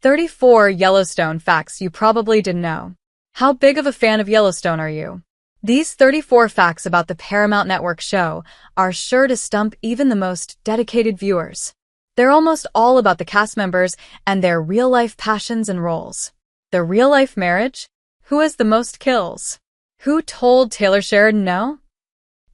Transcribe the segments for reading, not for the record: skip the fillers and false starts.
34 Yellowstone facts you probably didn't know. How big of a fan of Yellowstone are you? These 34 facts about the Paramount Network show are sure to stump even the most dedicated viewers. They're almost all about the cast members and their real-life passions and roles. The real-life marriage? Who has the most kills? Who told Taylor Sheridan no?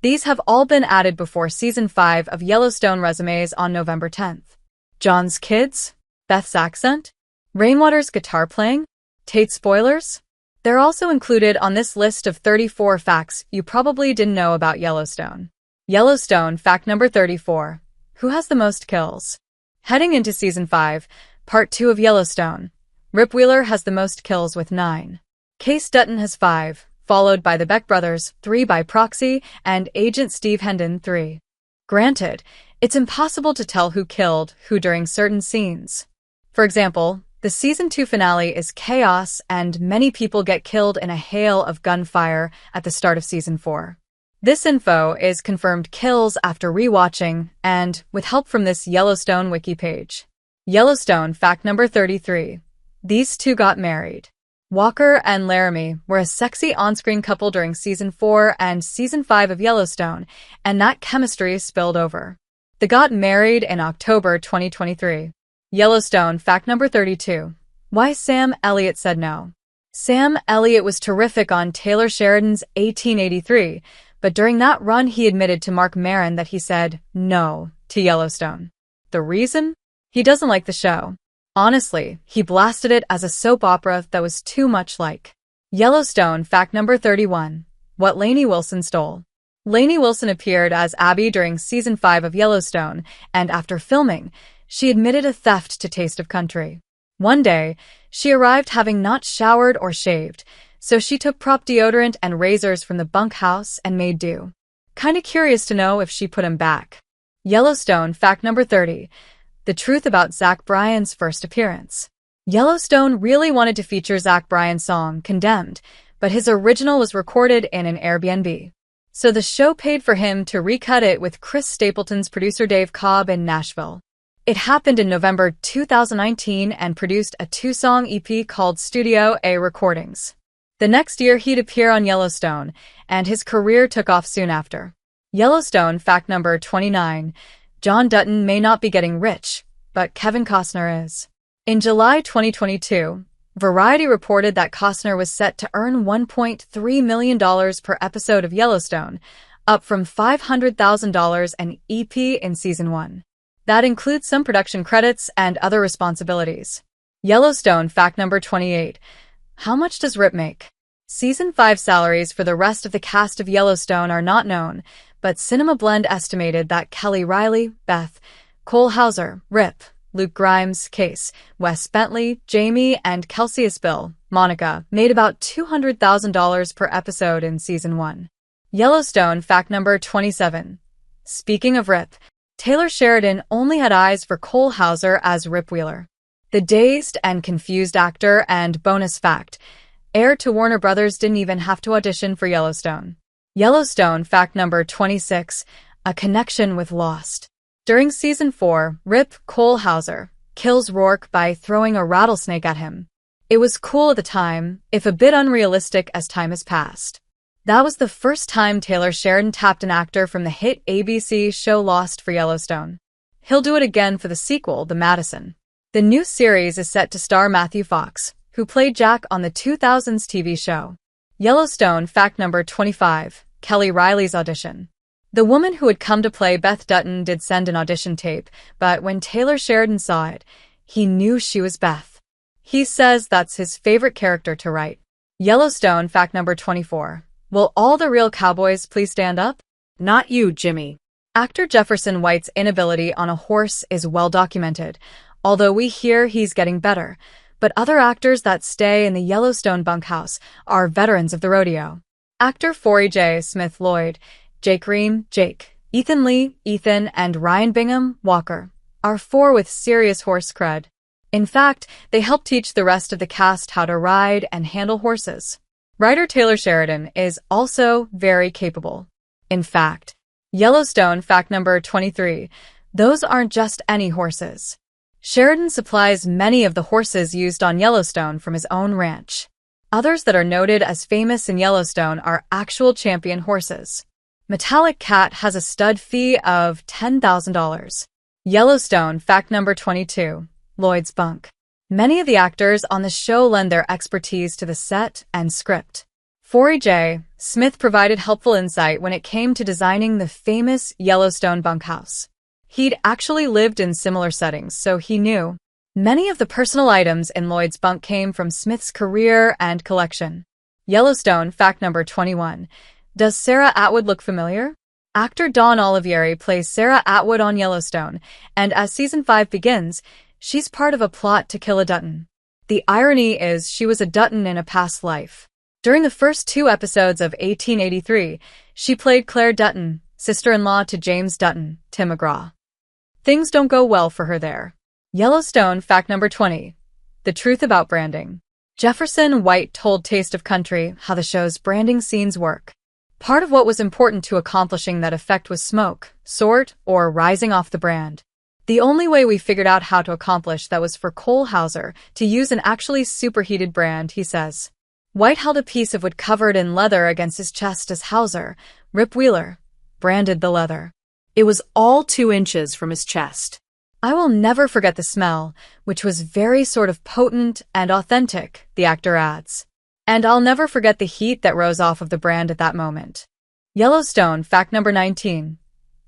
These have all been added before Season 5 of Yellowstone resumes on November 10th. John's kids? Beth's accent? Rainwater's guitar playing? Tate's spoilers? They're also included on this list of 34 facts you probably didn't know about Yellowstone. Yellowstone fact number 34. Who has the most kills? Heading into Season 5, Part 2 of Yellowstone, Rip Wheeler has the most kills with 9. Case Dutton has 5, followed by the Beck brothers, 3 by proxy, and Agent Steve Hendon, 3. Granted, it's impossible to tell who killed who during certain scenes. For example, the Season 2 finale is chaos and many people get killed in a hail of gunfire at the start of Season 4. This info is confirmed kills after rewatching and with help from this Yellowstone wiki page. Yellowstone fact number 33. These two got married. Walker and Laramie were a sexy on-screen couple during Season 4 and Season 5 of Yellowstone, and that chemistry spilled over. They got married in October 2023. Yellowstone fact number 32. Why Sam Elliott said no. Sam Elliott was terrific on Taylor Sheridan's 1883, but during that run he admitted to Marc Maron that he said no to Yellowstone. The reason? He doesn't like the show. Honestly, he blasted it as a soap opera that was too much like. Yellowstone fact number 31. What Lainey Wilson stole. Lainey Wilson appeared as Abby during Season 5 of Yellowstone, and after filming, she admitted a theft to Taste of Country. One day, she arrived having not showered or shaved, so she took prop deodorant and razors from the bunkhouse and made do. Kinda curious to know if she put him back. Yellowstone fact number 30. The truth about Zach Bryan's first appearance. Yellowstone really wanted to feature Zach Bryan's song, Condemned, but his original was recorded in an Airbnb. So the show paid for him to recut it with Chris Stapleton's producer Dave Cobb in Nashville. It happened in November 2019 and produced a 2-song EP called Studio A Recordings. The next year he'd appear on Yellowstone, and his career took off soon after. Yellowstone fact number 29. John Dutton may not be getting rich, but Kevin Costner is. In July 2022, Variety reported that Costner was set to earn $1.3 million per episode of Yellowstone, up from $500,000 an EP in Season 1. That includes some production credits and other responsibilities. Yellowstone fact number 28. How much does Rip make? Season 5 salaries for the rest of the cast of Yellowstone are not known, but Cinema Blend estimated that Kelly Reilly, Beth, Cole Hauser, Rip, Luke Grimes, Case, Wes Bentley, Jamie, and Kelsey Asbille, Monica, made about $200,000 per episode in Season 1. Yellowstone fact number 27. Speaking of Rip, Taylor Sheridan only had eyes for Cole Hauser as Rip Wheeler. The dazed and confused actor and bonus fact, heir to Warner Brothers didn't even have to audition for Yellowstone. Yellowstone fact number 26. A connection with Lost. During Season 4, Rip Cole Hauser kills Rourke by throwing a rattlesnake at him. It was cool at the time, if a bit unrealistic as time has passed. That was the first time Taylor Sheridan tapped an actor from the hit ABC show Lost for Yellowstone. He'll do it again for the sequel, The Madison. The new series is set to star Matthew Fox, who played Jack on the 2000s TV show. Yellowstone fact number 25. Kelly Reilly's audition. The woman who had come to play Beth Dutton did send an audition tape, but when Taylor Sheridan saw it, he knew she was Beth. He says that's his favorite character to write. Yellowstone fact number 24. Will all the real cowboys please stand up? Not you, Jimmy. Actor Jefferson White's inability on a horse is well documented, although we hear he's getting better, but other actors that stay in the Yellowstone bunkhouse are veterans of the rodeo. Actor Forrie J, Smith Lloyd, Jake Ream, Jake, Ethan Lee, Ethan, and Ryan Bingham, Walker, are 4 with serious horse cred. In fact, they help teach the rest of the cast how to ride and handle horses. Writer Taylor Sheridan is also very capable. In fact, Yellowstone fact number 23. Those aren't just any horses. Sheridan supplies many of the horses used on Yellowstone from his own ranch. Others that are noted as famous in Yellowstone are actual champion horses. Metallic Cat has a stud fee of $10,000. Yellowstone fact number 22. Lloyd's bunk. Many of the actors on the show lend their expertise to the set and script. Forrie J. Smith provided helpful insight when it came to designing the famous Yellowstone bunkhouse. He'd actually lived in similar settings, so he knew. Many of the personal items in Lloyd's bunk came from Smith's career and collection. Yellowstone fact number 21. Does Sarah Atwood look familiar? Actor Dawn Olivieri plays Sarah Atwood on Yellowstone, and as season 5 begins, she's part of a plot to kill a Dutton. The irony is she was a Dutton in a past life. During the first 2 episodes of 1883, she played Claire Dutton, sister-in-law to James Dutton, Tim McGraw. Things don't go well for her there. Yellowstone fact number 20. The truth about branding. Jefferson White told Taste of Country how the show's branding scenes work. Part of what was important to accomplishing that effect was smoke, sort, or rising off the brand. The only way we figured out how to accomplish that was for Cole Hauser to use an actually superheated brand, he says. White held a piece of wood covered in leather against his chest as Hauser, Rip Wheeler, branded the leather. It was all 2 inches from his chest. I will never forget the smell, which was very sort of potent and authentic, the actor adds. And I'll never forget the heat that rose off of the brand at that moment. Yellowstone fact number 19.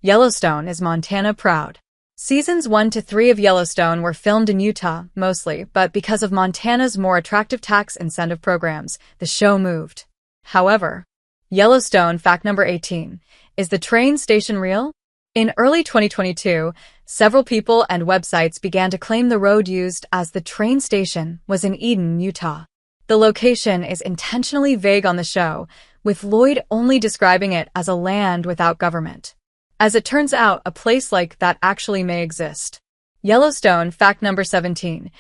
Yellowstone is Montana proud. Seasons 1 to 3 of Yellowstone were filmed in Utah, mostly, but because of Montana's more attractive tax incentive programs, the show moved. However, Yellowstone fact number 18. Is the train station real? In early 2022, several people and websites began to claim the road used as the train station was in Eden, Utah. The location is intentionally vague on the show, with Lloyd only describing it as a land without government. As it turns out, a place like that actually may exist. Yellowstone fact number 17.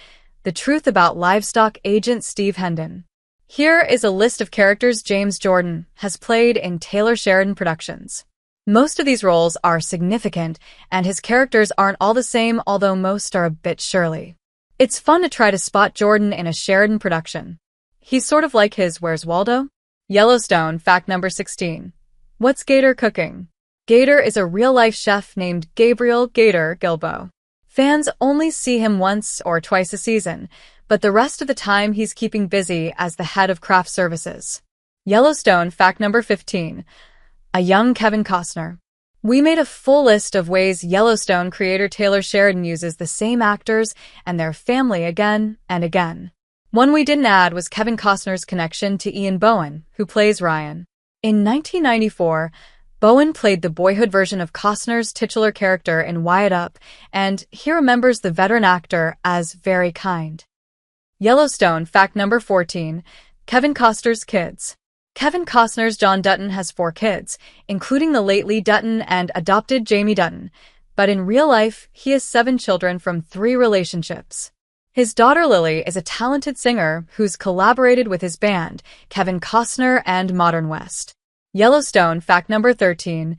The truth about livestock agent Steve Hendon. Here is a list of characters James Jordan has played in Taylor Sheridan productions. Most of these roles are significant, and his characters aren't all the same, although most are a bit Shirley. It's fun to try to spot Jordan in a Sheridan production. He's sort of like his Where's Waldo? Yellowstone fact number 16. What's Gator cooking? Gator is a real-life chef named Gabriel Gator Gilbo. Fans only see him once or twice a season, but the rest of the time he's keeping busy as the head of craft services. Yellowstone fact number 15. A young Kevin Costner. We made a full list of ways Yellowstone creator Taylor Sheridan uses the same actors and their family again and again. One we didn't add was Kevin Costner's connection to Ian Bohen, who plays Ryan. In 1994, Bowen played the boyhood version of Costner's titular character in Wyatt Up, and he remembers the veteran actor as very kind. Yellowstone fact number 14. Kevin Costner's kids. Kevin Costner's John Dutton has 4 kids, including the late Lee Dutton and adopted Jamie Dutton, but in real life, he has 7 children from 3 relationships. His daughter Lily is a talented singer who's collaborated with his band, Kevin Costner and Modern West. Yellowstone fact number 13.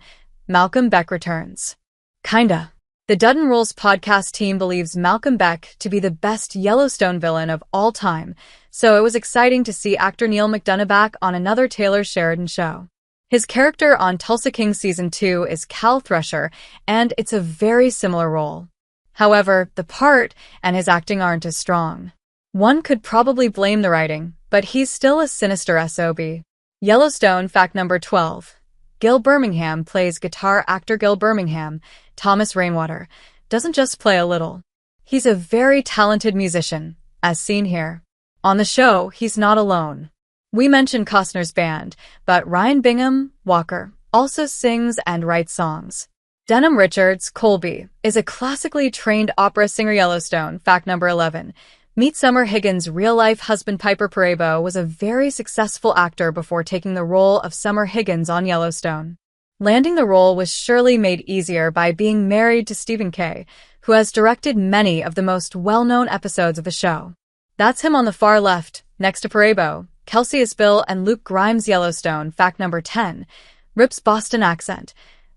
Malcolm Beck returns. Kinda. The Dutton Rules podcast team believes Malcolm Beck to be the best Yellowstone villain of all time, so it was exciting to see actor Neil McDonough back on another Taylor Sheridan show. His character on Tulsa King Season 2 is Cal Thresher, and it's a very similar role. However, the part and his acting aren't as strong. One could probably blame the writing, but he's still a sinister SOB. Yellowstone fact number 12. Gil Birmingham plays guitar actor Gil Birmingham. Thomas Rainwater doesn't just play a little. He's a very talented musician, as seen here. On the show, he's not alone. We mentioned Costner's band, but Ryan Bingham, Walker, also sings and writes songs. Denham Richards, Colby, is a classically trained opera singer. Yellowstone fact number 11. Meet Summer Higgins' real-life husband Piper Perabo was a very successful actor before taking the role of Summer Higgins on Yellowstone. Landing the role was surely made easier by being married to Stephen Kay, who has directed many of the most well-known episodes of the show. That's him on the far left, next to Perabo, Kelsey Asbille, and Luke Grimes. Yellowstone fact number 10. Rip's Boston accent.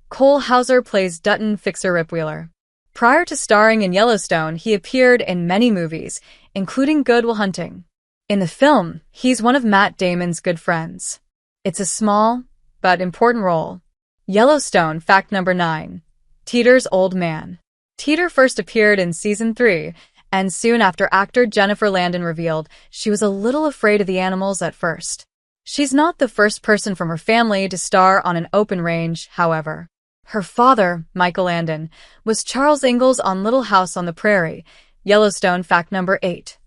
Cole Hauser plays Dutton fixer Rip Wheeler. Prior to starring in Yellowstone, he appeared in many movies, including Good Will Hunting. In the film, he's one of Matt Damon's good friends. It's a small, but important role. Yellowstone fact number 9. Teeter's old man. Teeter first appeared in season 3, and soon after actor Jennifer Landon revealed she was a little afraid of the animals at first. She's not the first person from her family to star on an open range, however. Her father, Michael Landon, was Charles Ingalls on Little House on the Prairie. Yellowstone fact number 8.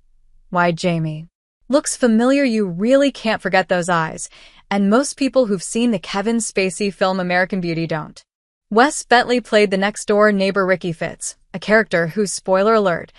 Why Jamie? Looks familiar, you really can't forget those eyes, and most people who've seen the Kevin Spacey film American Beauty don't. Wes Bentley played the next-door neighbor Ricky Fitz, a character who, spoiler alert,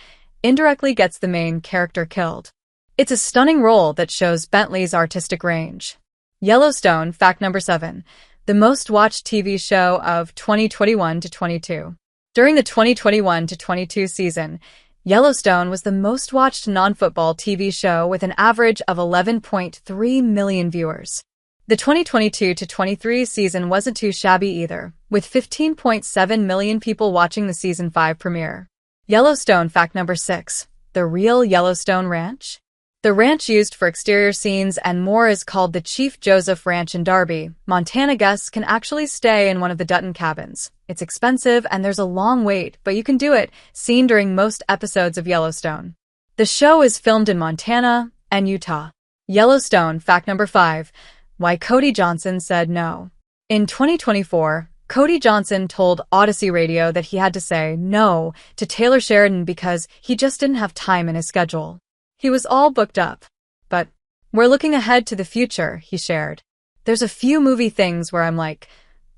indirectly gets the main character killed. It's a stunning role that shows Bentley's artistic range. Yellowstone fact number 7. The most watched TV show of 2021 to 22. During the 2021 to 22 season, Yellowstone was the most watched non-football TV show with an average of 11.3 million viewers. The 2022 to 23 season wasn't too shabby either, with 15.7 million people watching the season 5 premiere. Yellowstone fact number 6. The real Yellowstone Ranch? The ranch used for exterior scenes and more is called the Chief Joseph Ranch in Darby, Montana. Guests can actually stay in one of the Dutton cabins. It's expensive and there's a long wait, but you can do it, seen during most episodes of Yellowstone. The show is filmed in Montana and Utah. Yellowstone fact number 5. Why Cody Johnson said no. In 2024, Cody Johnson told Odyssey Radio that he had to say no to Taylor Sheridan because he just didn't have time in his schedule. He was all booked up. But we're looking ahead to the future, he shared. There's a few movie things where I'm like,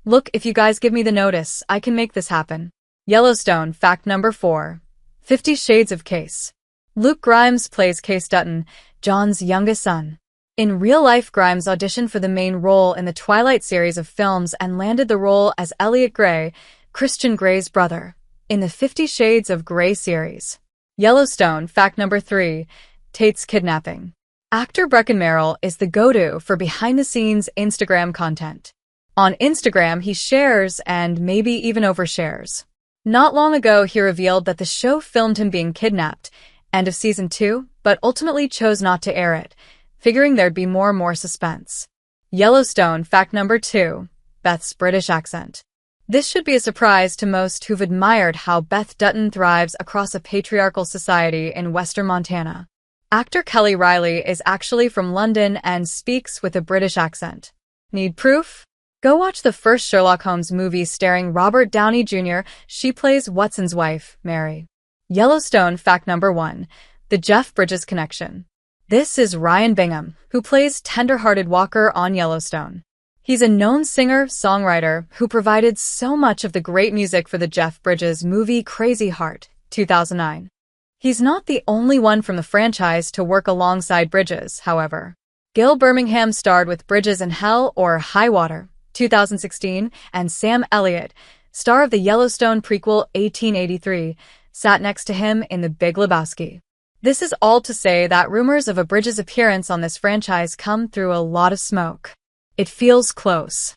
look, if you guys give me the notice, I can make this happen. Yellowstone fact number 4. 50 Shades of Case. Luke Grimes plays Case Dutton, John's youngest son. In real life, Grimes auditioned for the main role in the Twilight series of films and landed the role as Elliot Grey, Christian Grey's brother, in the 50 Shades of Grey series. Yellowstone fact number 3. Tate's kidnapping. Actor Breckin Merrill is the go-to for behind-the-scenes Instagram content. On Instagram, he shares and maybe even overshares. Not long ago, he revealed that the show filmed him being kidnapped, end of season 2, but ultimately chose not to air it, figuring there'd be more suspense. Yellowstone fact number 2. Beth's British accent. This should be a surprise to most who've admired how Beth Dutton thrives across a patriarchal society in western Montana. Actor Kelly Reilly is actually from London and speaks with a British accent. Need proof? Go watch the first Sherlock Holmes movie starring Robert Downey Jr. She plays Watson's wife, Mary. Yellowstone fact number 1. The Jeff Bridges connection. This is Ryan Bingham, who plays tender-hearted Walker on Yellowstone. He's a known singer-songwriter who provided so much of the great music for the Jeff Bridges movie Crazy Heart, 2009. He's not the only one from the franchise to work alongside Bridges, however. Gil Birmingham starred with Bridges in Hell or High Water, 2016, and Sam Elliott, star of the Yellowstone prequel 1883, sat next to him in The Big Lebowski. This is all to say that rumors of a Bridges appearance on this franchise come through a lot of smoke. It feels close.